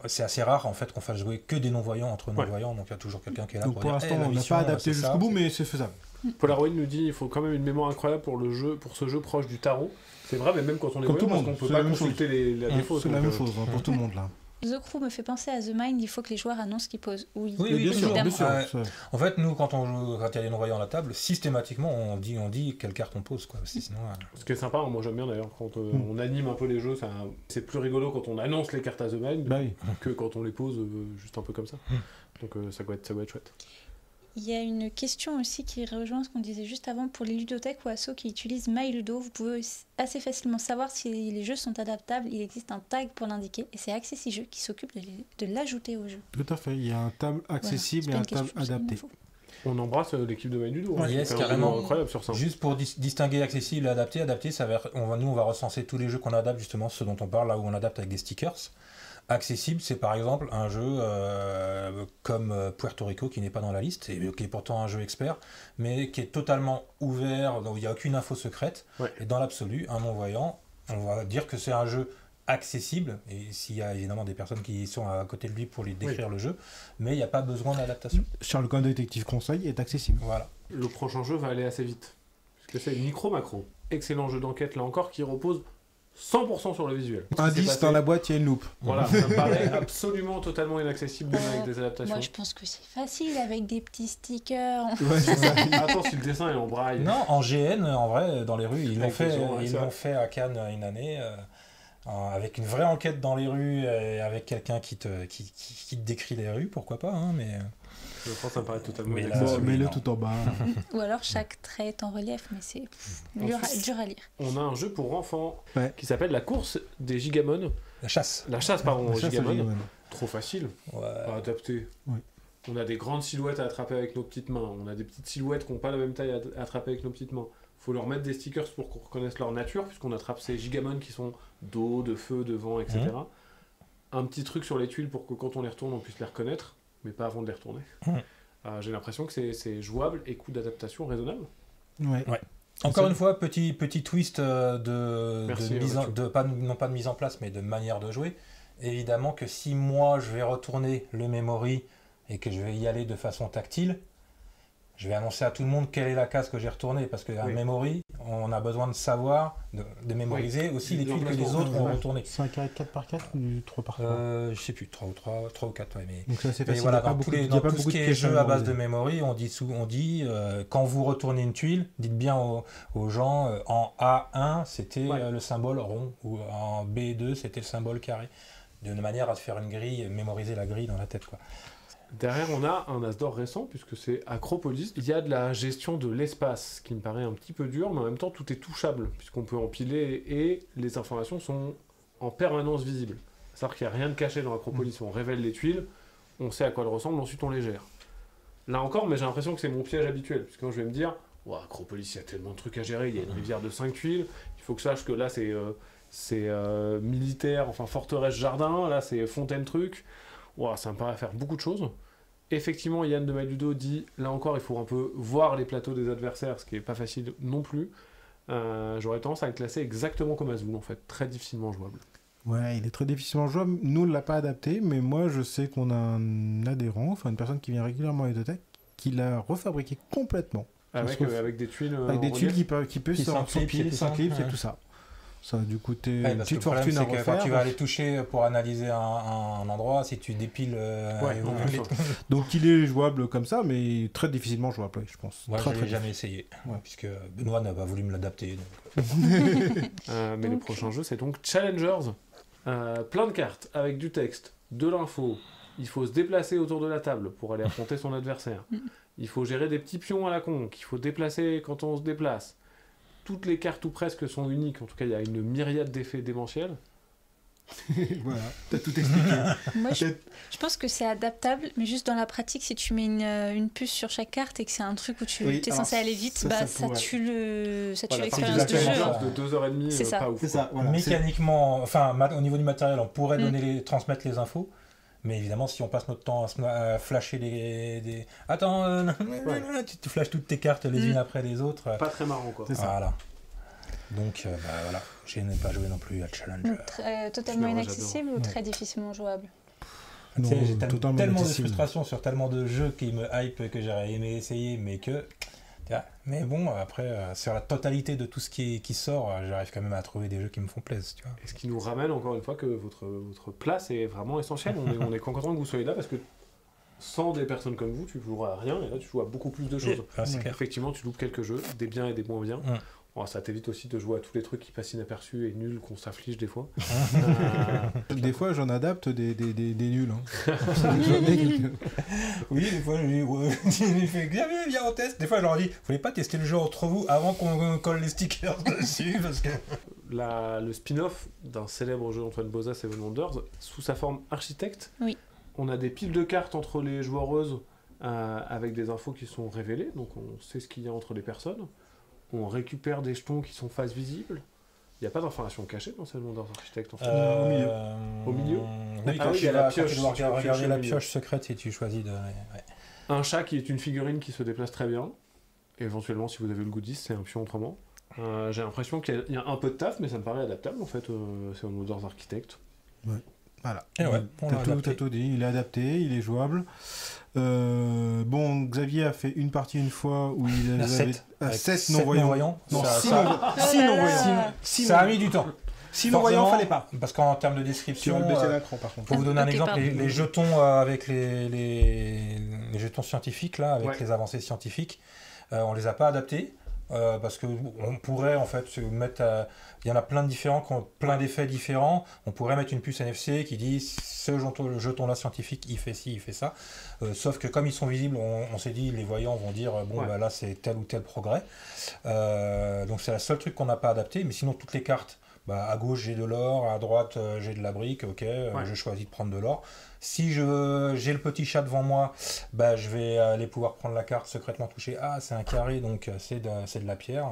c'est assez rare en fait qu'on fasse jouer que des non-voyants entre non-voyants, donc il y a toujours quelqu'un qui est là
donc
pour
pour
dire
l'instant, on n'a pas adapté jusqu'au bout, mais c'est faisable.
Polaroid nous dit il faut quand même une mémoire incroyable pour ce jeu proche du tarot. C'est vrai, mais même quand on est voyant, parce qu'on peut pas consulter la défaut.
C'est la même chose pour tout le monde là.
The Crew me fait penser à The Mind, il faut que les joueurs annoncent qu'ils posent. Oui,
bien sûr.
En fait, nous, quand il y a des non-voyants à la table, systématiquement, on dit quelle carte on pose, quoi. Sinon,
Ce qui est sympa, moi j'aime bien d'ailleurs, quand on anime un peu les jeux, c'est plus rigolo quand on annonce les cartes à The Mind que quand on les pose juste un peu comme ça. Donc ça va être chouette.
Il y a une question aussi qui rejoint ce qu'on disait juste avant. Pour les ludothèques ou assos qui utilisent MyLudo, vous pouvez assez facilement savoir si les jeux sont adaptables. Il existe un tag pour l'indiquer et c'est Accessi Jeux qui s'occupe de l'ajouter au jeu.
Tout à fait, il y a un table accessible et un table adapté.
On embrasse l'équipe de MyLudo.
Yes, carrément.
Incroyable sur ça.
Juste pour distinguer accessible et adapté, nous on va recenser tous les jeux qu'on adapte, justement ceux dont on parle, là où on adapte avec des stickers. Accessible, c'est par exemple un jeu comme Puerto Rico qui n'est pas dans la liste, et qui est pourtant un jeu expert, mais qui est totalement ouvert, où il n'y a aucune info secrète. Et dans l'absolu, un non-voyant, on va dire que c'est un jeu accessible, et s'il y a évidemment des personnes qui sont à côté de lui pour lui décrire le jeu, mais il n'y a pas besoin d'adaptation.
Sherlock Holmes Détective Conseil est accessible.
Voilà.
Le prochain jeu va aller assez vite, puisque c'est Micro Macro. Excellent jeu d'enquête là encore qui repose 100% sur le visuel.
Indice, dans la boîte, il y a une loupe.
Voilà, ça me paraît absolument totalement inaccessible avec des adaptations.
Moi, je pense que c'est facile avec des petits stickers.
Attends, si le dessin est en braille.
Non, en GN, en vrai, dans les rues, ils l'ont fait à Cannes une année, avec une vraie enquête dans les rues, et avec quelqu'un qui te décrit les rues, pourquoi pas, hein, mais...
Je pense que ça me paraît totalement
mets-le tout en bas.
Ou alors chaque trait est en relief, mais c'est dur à lire.
On a un jeu pour enfants qui s'appelle La course des Gigamon.
La chasse,
pardon, Gigamon. Trop facile à adapter.
Ouais.
On a des grandes silhouettes à attraper avec nos petites mains. On a des petites silhouettes qui n'ont pas la même taille à attraper avec nos petites mains. Il faut leur mettre des stickers pour qu'on reconnaisse leur nature, puisqu'on attrape ces Gigamon qui sont d'eau, de feu, de vent, etc. Un petit truc sur les tuiles pour que quand on les retourne, on puisse les reconnaître, mais pas avant de les retourner. J'ai l'impression que c'est jouable et coût d'adaptation raisonnable.
Ouais.
Encore une fois, petit twist non pas de mise en place, mais de manière de jouer. Évidemment que si moi je vais retourner le memory et que je vais y aller de façon tactile, je vais annoncer à tout le monde quelle est la case que j'ai retournée, parce qu'un memory, on a besoin de savoir, de mémoriser aussi les tuiles que les autres ont retournées.
C'est un carré de 4x4 ou 3x3
Je sais plus, 3 ou 4, ouais, mais...
Donc ça c'est facile,
voilà,
il n'y a pas
tout
beaucoup
ce qui
de
est
questions
jeu à base de memory, on dit quand vous retournez une tuile, dites bien aux gens, en A1 c'était le symbole rond, ou en B2 c'était le symbole carré, de manière à se faire une grille, mémoriser la grille dans la tête, quoi.
Derrière, on a un as d'or récent, puisque c'est Acropolis. Il y a de la gestion de l'espace, qui me paraît un petit peu dur, mais en même temps, tout est touchable, puisqu'on peut empiler et les informations sont en permanence visibles. C'est-à-dire qu'il n'y a rien de caché dans Acropolis. On révèle les tuiles, on sait à quoi elles ressemblent, ensuite on les gère. Là encore, mais j'ai l'impression que c'est mon piège habituel, puisque quand je vais me dire, Acropolis, il y a tellement de trucs à gérer, il y a une rivière de 5 tuiles, il faut que je sache que là, c'est militaire, enfin forteresse jardin, là, c'est fontaine truc. Ça me paraît faire beaucoup de choses. Effectivement, Yann de Mailludo dit, là encore, il faut un peu voir les plateaux des adversaires, ce qui n'est pas facile non plus. J'aurais tendance à le classer exactement comme Azul, en fait, très difficilement jouable.
Ouais, il est très difficilement jouable. Nous, on ne l'a pas adapté, mais moi, je sais qu'on a un adhérent, enfin une personne qui vient régulièrement à Edotech, qui l'a refabriqué complètement.
Avec des tuiles
avec des tuiles qui peut se s'empiler, s'enclipse et tout ça. Ça a dû coûter une petite fortune à refaire.
Quand tu vas aller toucher pour analyser un endroit, si tu dépiles...
Donc il est jouable comme ça, mais très difficilement jouable, je pense.
Moi, je ne l'ai jamais essayé, puisque Benoît n'a pas voulu me l'adapter.
Mais le prochain jeu, c'est donc Challengers. Plein de cartes, avec du texte, de l'info. Il faut se déplacer autour de la table pour aller affronter son adversaire. Il faut gérer des petits pions à la con, qu'il faut déplacer quand on se déplace. Toutes les cartes ou presque sont uniques, en tout cas il y a une myriade d'effets démentiels.
Voilà, t'as tout expliqué.
Moi je pense que c'est adaptable, mais juste dans la pratique, si tu mets une puce sur chaque carte et que c'est un truc où tu es censé aller vite, ça tue l'expérience de jeu.
De 2h30,
c'est ça.
Pas ouf.
C'est ça, voilà.
Mécaniquement, enfin au niveau du matériel, on pourrait transmettre les infos. Mais évidemment, si on passe notre temps à flasher des... Attends, tu flashes toutes tes cartes les unes après les autres.
Pas très marrant, quoi.
C'est ça.
Voilà. Donc, voilà. Je n'ai pas joué non plus à Challenge.
Totalement inaccessible ou très difficilement jouable?
J'ai tellement de frustration sur tellement de jeux qui me hype que j'aurais aimé essayer, mais que... Mais bon, après, sur la totalité de tout ce qui sort, j'arrive quand même à trouver des jeux qui me font plaisir, tu vois.
Et ce qui nous ramène encore une fois que votre place est vraiment essentielle. On est content que vous soyez là parce que sans des personnes comme vous, tu joueras à rien et là tu joues à beaucoup plus de choses.
C'est clair.
Effectivement, tu loupes quelques jeux, des biens et des moins biens. Ça t'évite aussi de jouer à tous les trucs qui passent inaperçus et nuls qu'on s'afflige des fois.
Des fois, j'en adapte des nuls. Hein.
Oui, des fois, je fais Xavier, viens on teste. Des fois, je leur dis, vous voulez pas tester le jeu entre vous avant qu'on colle les stickers dessus parce que...
Le spin-off d'un célèbre jeu d'Antoine Boza, Seven Wonders, sous sa forme architecte.
Oui.
On a des piles de cartes entre les joueuses avec des infos qui sont révélées, donc on sait ce qu'il y a entre les personnes. On récupère des jetons qui sont face visible. Il n'y a pas d'information cachée dans Seven Wonders Architect en fait. Au milieu.
Oui, quand tu dois regarder la pioche secrète et tu choisis de...
Un chat qui est une figurine qui se déplace très bien. Et éventuellement, si vous avez le goodies, c'est un pion autrement. J'ai l'impression qu'il y a un peu de taf, mais ça me paraît adaptable en fait, Seven Wonders Architect.
Ouais. Voilà.
T'as
tout dit, il est adapté, il est jouable. Xavier a fait une partie une fois où il avait 7 non-voyants.
Non, 6
non-voyants.
Ça a mis du temps.
6 non-voyants, fallait pas.
Parce qu'en termes de description,
par contre.
pour vous donner un exemple, les jetons avec les jetons scientifiques, là, avec les avancées scientifiques, on les a pas adaptés. Parce qu'on pourrait en fait se mettre il y en a plein de différents qui ont plein d'effets différents. On pourrait mettre une puce NFC qui dit ce jeton là scientifique il fait ci, il fait ça, sauf que comme ils sont visibles, on s'est dit les voyants vont dire là c'est tel ou tel progrès, donc c'est le seul truc qu'on n'a pas adapté. Mais sinon toutes les cartes, à gauche j'ai de l'or, à droite j'ai de la brique, je choisis de prendre de l'or. Si j'ai le petit chat devant moi, je vais aller pouvoir prendre la carte secrètement toucher. Ah, c'est un carré, donc c'est de la pierre.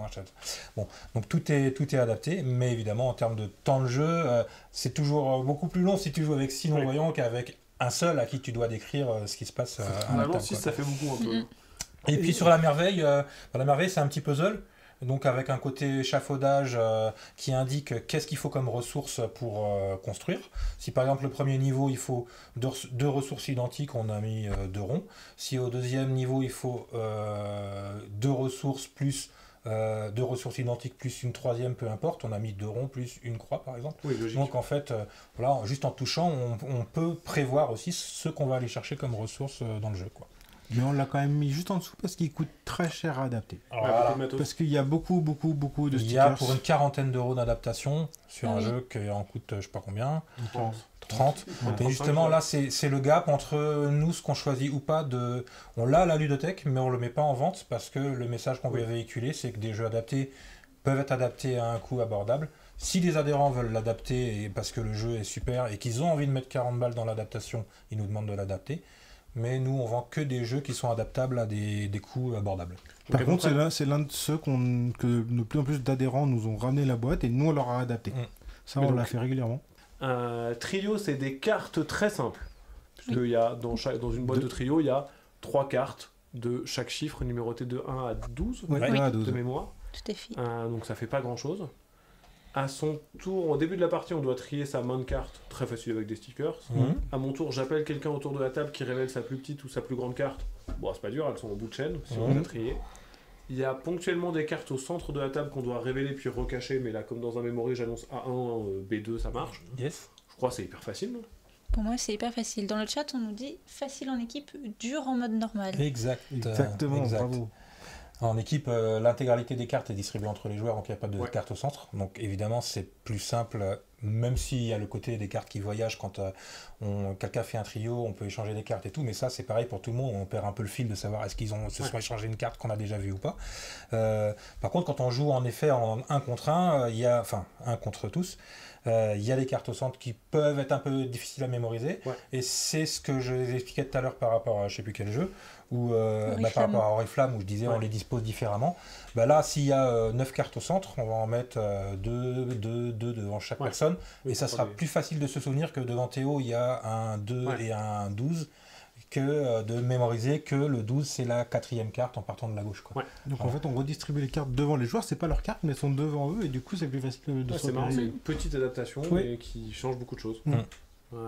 Bon, donc tout est adapté, mais évidemment en termes de temps de jeu, c'est toujours beaucoup plus long si tu joues avec 6 non-voyants qu'avec un seul à qui tu dois décrire ce qui se passe à la table.
6, ça fait beaucoup un peu.
Et puis sur la merveille, c'est un petit puzzle. Donc avec un côté échafaudage qui indique qu'est-ce qu'il faut comme ressources pour construire. Si par exemple le premier niveau il faut deux ressources identiques, on a mis 2 ronds. Si au deuxième niveau il faut 2 ressources plus 2 ressources identiques plus une troisième, peu importe, on a mis 2 ronds plus une croix par exemple.
Oui, logique.
Donc en fait, voilà, juste en touchant, on peut prévoir aussi ce qu'on va aller chercher comme ressources dans le jeu, quoi.
Mais on l'a quand même mis juste en dessous parce qu'il coûte très cher à adapter.
Voilà.
Parce qu'il y a beaucoup de stickers.
Il y a pour une 40aine d'euros d'adaptation sur un jeu qui en coûte je sais pas combien. 30. Et justement là c'est le gap entre nous, ce qu'on choisit ou pas on l'a à la ludothèque mais on le met pas en vente parce que le message qu'on veut véhiculer c'est que des jeux adaptés peuvent être adaptés à un coût abordable. Si les adhérents veulent l'adapter parce que le jeu est super et qu'ils ont envie de mettre 40 balles dans l'adaptation, ils nous demandent de l'adapter. Mais nous, on vend que des jeux qui sont adaptables à des coûts abordables.
Par contre, c'est l'un de ceux que de plus en plus d'adhérents nous ont ramené la boîte et nous, on leur a adapté. Ça, on l'a fait régulièrement.
Trio, c'est des cartes très simples. Parce qu'il y a, dans une boîte de trio, il y a 3 cartes de chaque chiffre numéroté de 1 à 12, de mémoire.
Tout est fait.
Donc ça fait pas grand-chose. À son tour, au début de la partie, on doit trier sa main de cartes, très facile avec des stickers. À mon tour, j'appelle quelqu'un autour de la table qui révèle sa plus petite ou sa plus grande carte. Bon, c'est pas dur, elles sont au bout de chaîne, si on les a triées. Il y a ponctuellement des cartes au centre de la table qu'on doit révéler puis recacher, mais là, comme dans un memory, j'annonce A1, B2, ça marche.
Yes.
Je crois que c'est hyper facile, non ?
Pour moi, c'est hyper facile. Dans le chat, on nous dit facile en équipe, dur en mode normal.
Exactement, bravo.
En équipe, l'intégralité des cartes est distribuée entre les joueurs, donc il n'y a pas de cartes au centre. Donc évidemment, c'est plus simple, même s'il y a le côté des cartes qui voyagent. Quand quelqu'un fait un trio, on peut échanger des cartes et tout, mais ça, c'est pareil pour tout le monde. On perd un peu le fil de savoir est-ce qu'ils se sont échangé une carte qu'on a déjà vue ou pas. Par contre, quand on joue en effet en 1 contre 1, enfin 1 contre tous, il y a des cartes au centre qui peuvent être un peu difficiles à mémoriser. Et c'est ce que je vous expliquais tout à l'heure par rapport à je ne sais plus quel jeu. Ou par rapport à Oriflamme où je disais on les dispose différemment. Là, s'il y a 9 cartes au centre, on va en mettre 2 devant chaque personne. Et ça sera plus facile de se souvenir que devant Théo, il y a un 2 et un 12, que de mémoriser que le 12, c'est la 4e carte en partant de la gauche. Quoi.
Donc en fait, on redistribue les cartes devant les joueurs. C'est pas leurs cartes, mais elles sont devant eux. Et du coup, c'est plus facile de se
c'est marrant, c'est une petite adaptation mais qui change beaucoup de choses.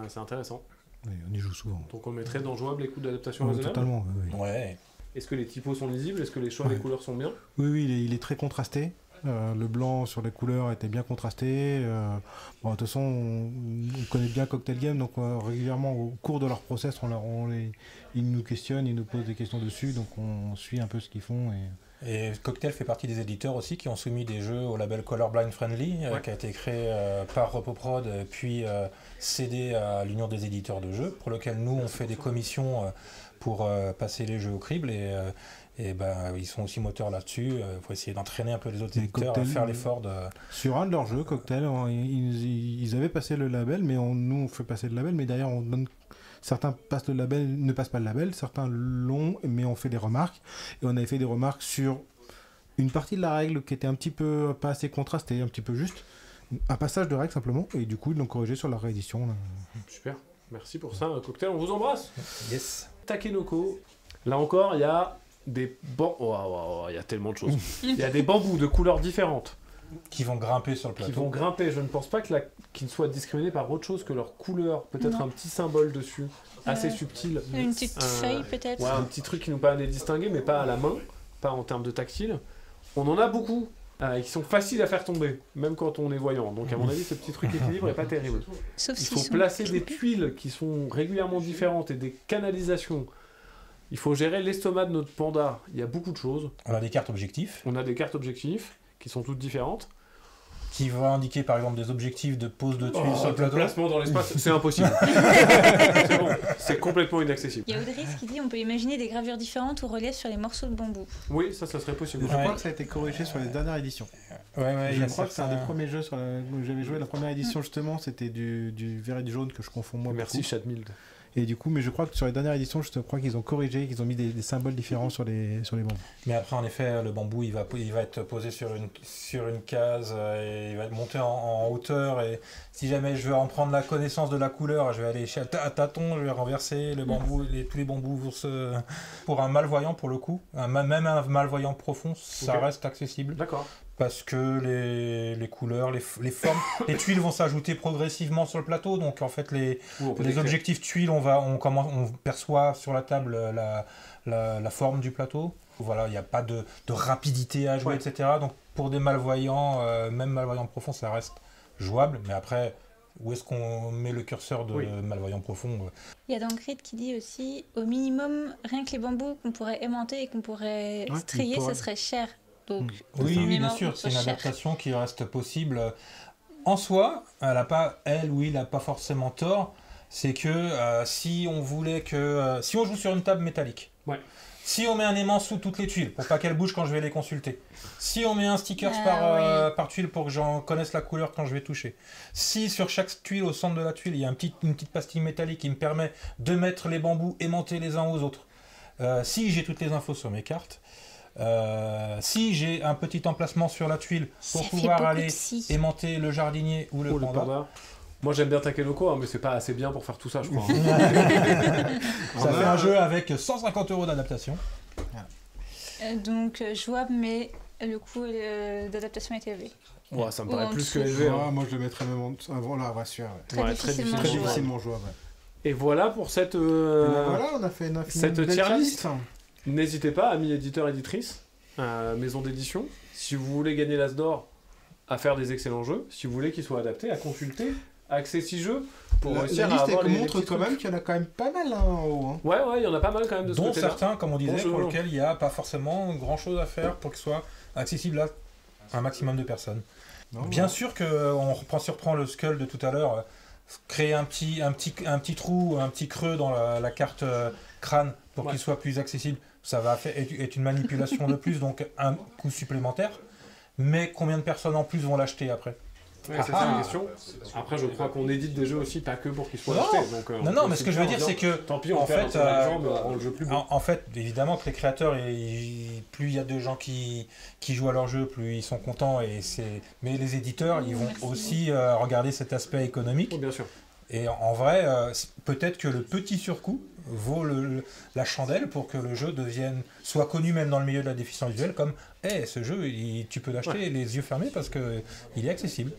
C'est intéressant.
Oui, on y joue souvent.
Donc on mettrait dans jouable les coûts d'adaptation raisonnables.
Totalement, oui.
Est-ce que les typos sont lisibles ? Est-ce que les choix des couleurs sont bien ?
Oui, il est très contrasté. Le blanc sur les couleurs était bien contrasté. De toute façon, on connaît bien Cocktail Game, donc régulièrement au cours de leur process, ils nous questionnent, ils nous posent des questions dessus, donc on suit un peu ce qu'ils font.
Et Cocktail fait partie des éditeurs aussi qui ont soumis des jeux au label Colorblind Friendly, qui a été créé par Repoprod, puis cédé à l'Union des éditeurs de jeux, pour lequel nous on fait des commissions pour passer les jeux au crible et ils sont aussi moteurs là-dessus. Il faut essayer d'entraîner un peu les autres éditeurs à faire l'effort de...
Sur un de leurs jeux, Cocktail, ils avaient passé le label, mais nous on fait passer le label, mais derrière on donne... Certains passent le label, ne passent pas le label, certains l'ont, mais on fait des remarques. Et on avait fait des remarques sur une partie de la règle qui était un petit peu pas assez contrastée, un petit peu juste. Un passage de règle simplement, et du coup ils l'ont corrigé sur la réédition. Là.
Super, merci pour ça, Cocktail, on vous embrasse.
Yes.
Takenoko, là encore il y a des il y a tellement de choses. Il y a des bambous de couleurs différentes.
Qui vont grimper sur le plateau.
Qui vont grimper, je ne pense pas qu'ils soient discriminés par autre chose que leur couleur, peut-être un petit symbole dessus, assez subtil.
Une petite feuille peut-être.
Un petit truc qui nous permet de les distinguer, mais pas à la main, pas en termes de tactile. On en a beaucoup, qui sont faciles à faire tomber, même quand on est voyant. Donc à mon avis, ce petit truc équilibre n'est pas terrible.
Sauf
Il faut placer des tuiles qui sont régulièrement différentes et des canalisations. Il faut gérer l'estomac de notre panda. Il y a beaucoup de choses.
On a des cartes objectifs.
On a des cartes objectifs qui sont toutes différentes.
Qui va indiquer par exemple des objectifs de pose de tuiles sur le plateau.
Placement dans l'espace, c'est impossible. C'est bon, c'est complètement inaccessible.
Il y a Audrey qui dit on peut imaginer des gravures différentes ou reliefs sur les morceaux de bambou.
Oui, ça serait possible.
Je crois que ça a été corrigé sur les dernières éditions. Je crois que c'est un des premiers jeux où j'avais joué la première édition justement, c'était du vert et du jaune que je confonds moi.
Merci Chadmild.
Et du coup, mais je crois que sur les dernières éditions, je crois qu'ils ont corrigé, qu'ils ont mis des symboles différents sur les bambous.
Mais après, en effet, le bambou, il va être posé sur une case, et il va monter en hauteur. Et si jamais je veux en prendre la connaissance de la couleur, je vais aller à tâtons, je vais renverser le bambou, tous les bambous pour un malvoyant, pour le coup. Même un malvoyant profond, ça reste accessible.
D'accord.
Parce que les couleurs, les formes, les tuiles vont s'ajouter progressivement sur le plateau. Donc en fait, les objectifs tuiles, on perçoit sur la table la forme du plateau. Voilà, il n'y a pas de rapidité à jouer, etc. Donc pour des malvoyants, même malvoyants profonds, ça reste jouable. Mais après, où est-ce qu'on met le curseur de malvoyant profond
Il y a dans Grid qui dit aussi, au minimum, rien que les bambous qu'on pourrait aimanter et qu'on pourrait strier, ça serait cher. Donc,
oui, bien sûr, c'est une adaptation qui reste possible. En soi, il n'a pas forcément tort. C'est que si on joue sur une table métallique, si on met un aimant sous toutes les tuiles pour pas qu'elles bougent quand je vais les consulter, si on met un sticker par tuile pour que j'en connaisse la couleur quand je vais toucher, si sur chaque tuile, au centre de la tuile, il y a une petite pastille métallique qui me permet de mettre les bambous aimantés les uns aux autres, si j'ai toutes les infos sur mes cartes, si j'ai un petit emplacement sur la tuile pour pouvoir aller aimanter le jardinier ou le panda.
Moi j'aime bien Takenoko, mais c'est pas assez bien pour faire tout ça, je crois.
Ça fait un jeu avec 150 € d'adaptation.
Donc jouable, mais le coût d'adaptation est élevé.
Ouais, ça me paraît plus que élevé.
Moi je le mettrais même avant la rassure.
Très difficilement
jouable.
Et voilà pour cette
voilà, on a fait
cette tier list. N'hésitez pas, amis éditeurs, éditrices, maison d'édition, si vous voulez gagner l'As d'or, à faire des excellents jeux, si vous voulez qu'ils soient adaptés, à consulter, à accès 6 jeux, pour réussir à avoir
les montre quand même qu'il y en a quand même pas mal en haut. Hein.
Ouais, il y en a pas mal quand même de ce côté-là.
Dont certains, comme on disait, pour lesquels il n'y a pas forcément grand-chose à faire pour qu'ils soient accessibles à un maximum de personnes. Bien sûr qu'on surprend le Skull de tout à l'heure, créer un petit trou, un petit creux dans la carte crâne pour qu'il soit plus accessible. Ça va être une manipulation de plus, donc un coût supplémentaire. Mais combien de personnes en plus vont l'acheter après ?
C'est ça la question. Après, je crois qu'on édite des jeux aussi, pas que pour qu'ils soient achetés. Donc,
non, mais ce que je veux dire, c'est que...
Tant pis, on fait le jeu plus beau.
En fait, évidemment que les créateurs, plus il y a de gens qui jouent à leur jeu, plus ils sont contents. Mais les éditeurs, ils vont aussi regarder cet aspect économique.
Oui, bien sûr.
Et en vrai, peut-être que le petit surcoût vaut la chandelle pour que le jeu soit connu même dans le milieu de la déficience visuelle comme ce jeu, tu peux l'acheter les yeux fermés parce qu'il est accessible.